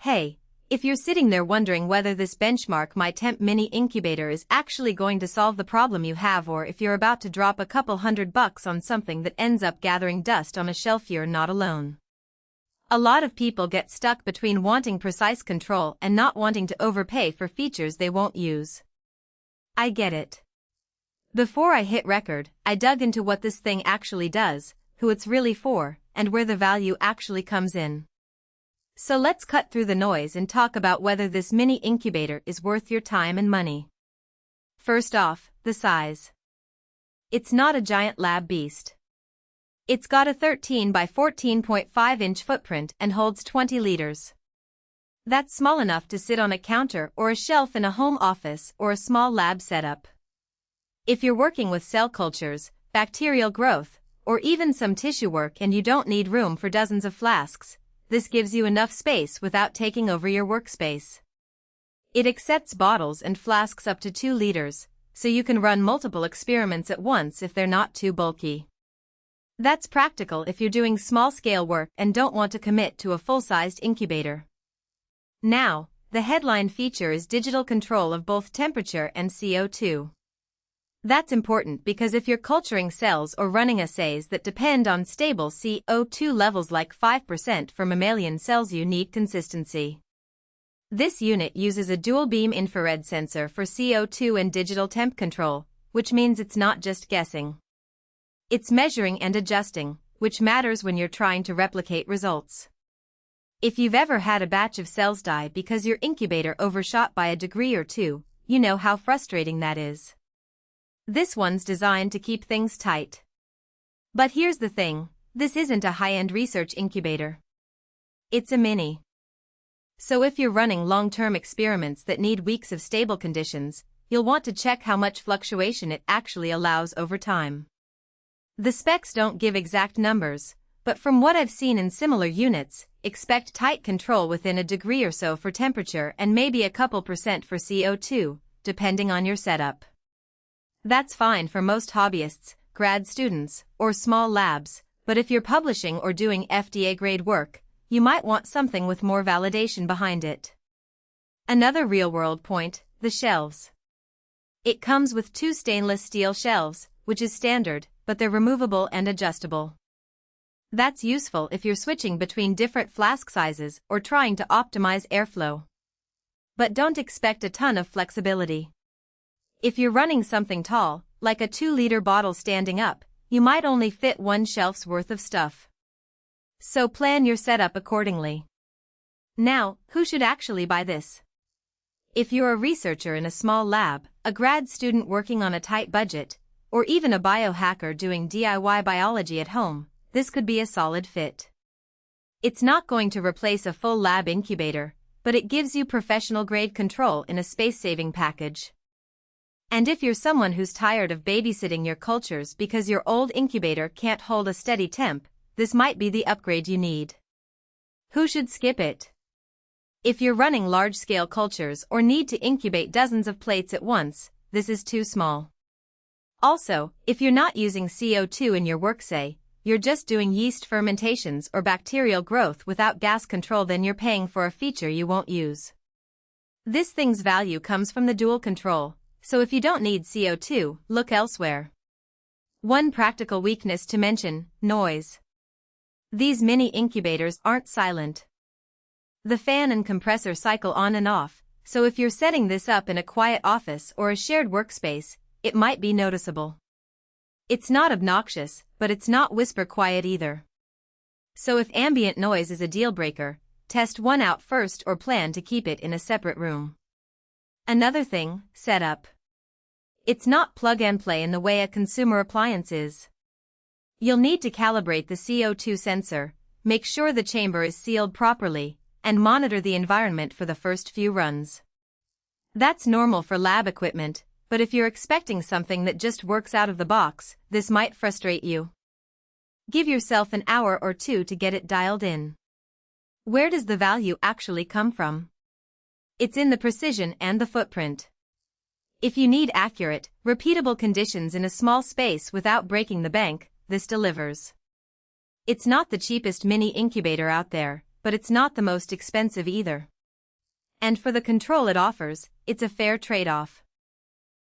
Hey, if you're sitting there wondering whether this benchmark my Temp mini incubator is actually going to solve the problem you have, or if you're about to drop a couple $100 on something that ends up gathering dust on a shelf, you're not alone. A lot of people get stuck between wanting precise control and not wanting to overpay for features they won't use. I get it. Before I hit record, I dug into what this thing actually does, who it's really for, and where the value actually comes in. So let's cut through the noise and talk about whether this mini incubator is worth your time and money. First off, the size. It's not a giant lab beast. It's got a 13 by 14.5 inch footprint and holds 20 liters. That's small enough to sit on a counter or a shelf in a home office or a small lab setup. If you're working with cell cultures, bacterial growth, or even some tissue work and you don't need room for dozens of flasks, this gives you enough space without taking over your workspace. It accepts bottles and flasks up to 2 liters, so you can run multiple experiments at once if they're not too bulky. That's practical if you're doing small-scale work and don't want to commit to a full-sized incubator. Now, the headline feature is digital control of both temperature and CO2. That's important because if you're culturing cells or running assays that depend on stable CO2 levels like 5% for mammalian cells, you need consistency. This unit uses a dual-beam infrared sensor for CO2 and digital temp control, which means it's not just guessing. It's measuring and adjusting, which matters when you're trying to replicate results. If you've ever had a batch of cells die because your incubator overshot by a degree or two, you know how frustrating that is. This one's designed to keep things tight. But here's the thing, this isn't a high-end research incubator. It's a mini. So if you're running long-term experiments that need weeks of stable conditions, you'll want to check how much fluctuation it actually allows over time. The specs don't give exact numbers, but from what I've seen in similar units, expect tight control within a degree or so for temperature and maybe a couple % for CO2, depending on your setup. That's fine for most hobbyists, grad students, or small labs, but if you're publishing or doing FDA-grade work, you might want something with more validation behind it. Another real-world point, the shelves. It comes with 2 stainless steel shelves, which is standard, but they're removable and adjustable. That's useful if you're switching between different flask sizes or trying to optimize airflow. But don't expect a ton of flexibility. If you're running something tall, like a 2-liter bottle standing up, you might only fit 1 shelf's worth of stuff. So plan your setup accordingly. Now, who should actually buy this? If you're a researcher in a small lab, a grad student working on a tight budget, or even a biohacker doing DIY biology at home, this could be a solid fit. It's not going to replace a full lab incubator, but it gives you professional-grade control in a space-saving package. And if you're someone who's tired of babysitting your cultures because your old incubator can't hold a steady temp, this might be the upgrade you need. Who should skip it? If you're running large-scale cultures or need to incubate dozens of plates at once, this is too small. Also, if you're not using CO2 in your work, say, you're just doing yeast fermentations or bacterial growth without gas control, then you're paying for a feature you won't use. This thing's value comes from the dual control. So if you don't need CO2, look elsewhere. One practical weakness to mention, noise. These mini incubators aren't silent. The fan and compressor cycle on and off, so if you're setting this up in a quiet office or a shared workspace, it might be noticeable. It's not obnoxious, but it's not whisper quiet either. So if ambient noise is a deal breaker, test one out first or plan to keep it in a separate room. Another thing, setup. It's not plug and play in the way a consumer appliance is. You'll need to calibrate the CO2 sensor, make sure the chamber is sealed properly, and monitor the environment for the first few runs. That's normal for lab equipment, but if you're expecting something that just works out of the box, this might frustrate you. Give yourself an hour or 2 to get it dialed in. Where does the value actually come from? It's in the precision and the footprint. If you need accurate, repeatable conditions in a small space without breaking the bank, this delivers. It's not the cheapest mini incubator out there, but it's not the most expensive either. And for the control it offers, it's a fair trade-off.